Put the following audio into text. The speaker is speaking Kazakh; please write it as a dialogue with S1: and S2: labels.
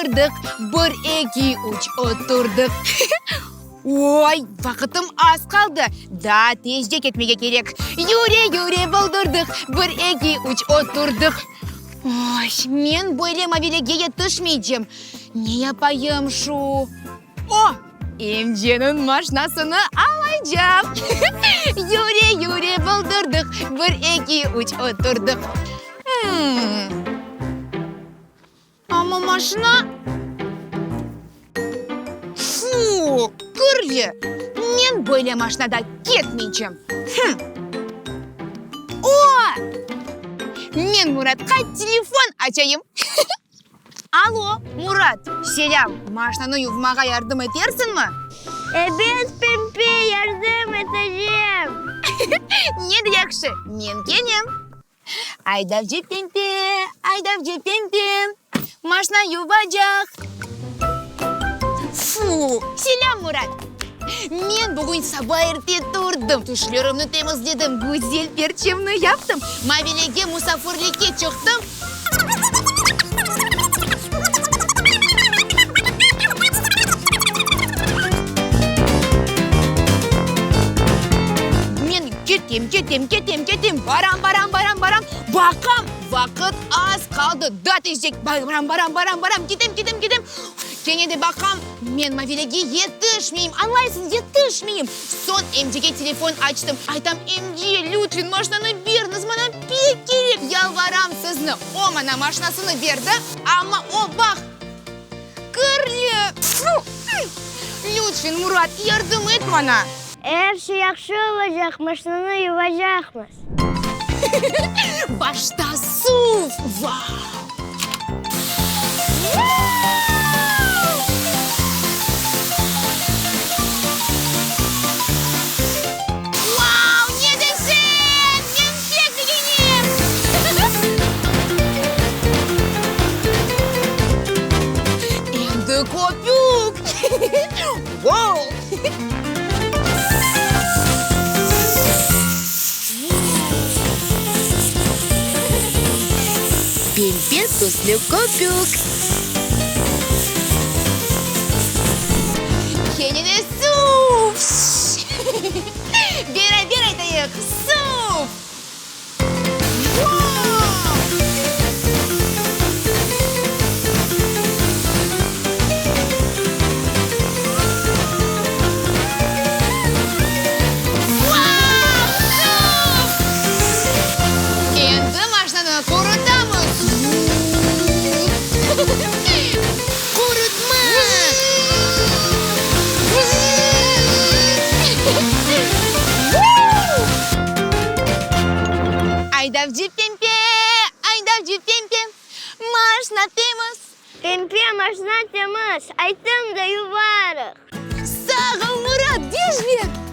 S1: болдырдық. 1, 2, 3 отырдық. Ой, вақытым аз қалды. Да, тезде кетмеге керек. Юре болдырдық. 1, 2, 3 отырдық. Ой, мен бойлем авелеге етішмейдем. Не япайым шу? О, емженің машинасыны алайдым. Юре болдырдық. 1, 2, 3 отырдық. Ama машина... Фу, күрлі. Мен бойле машинада кетмейдем. О! Мен Мұратқа телефон açayım. Алло, Мұрат. Селям, машинаны ювмаға ярдым етерсің ма?
S2: Evet Pempe, yardım edeceğim.
S1: Не дияқшы, мен кенем. Айдавжы Пемпе, машина юважақ. Фу, селям, Мұрат. Мен бүгін сабай ерте тұрдым. Түшлерімні теміздедім, гүзел перчемні яптым. Мавелеге мұсафырлікке чықтым. Мен кетем. Барам. Бақам, вақыт аз қалды. Да, тезек, барам. Кетем. Кенеде бақам, мен Мавелеге етішмейм. Анлайсың, етішмейм. Сон емдеге телефон açtым. Айтам, емде, Лютвин, машинаны беріңіз, мана пек керек. Ялварам сізні. О, мана машинасыны берді, ама о, бақ. Кірлі. Лютвин, Мұрат, ярдым ет мана.
S2: Her şey yaxşı olacak, maşını yuvacakmız.
S1: Башта сув. Вау. Копюк! Вау! Пемпе туслю копюк. Кенене суп! Бера айтайық, суп! Айдавжы Пемпе, машина тemiz.
S2: Pempe, maşına temiz. Aytım da yuvarık.
S1: Sağ ol Murat, dejler.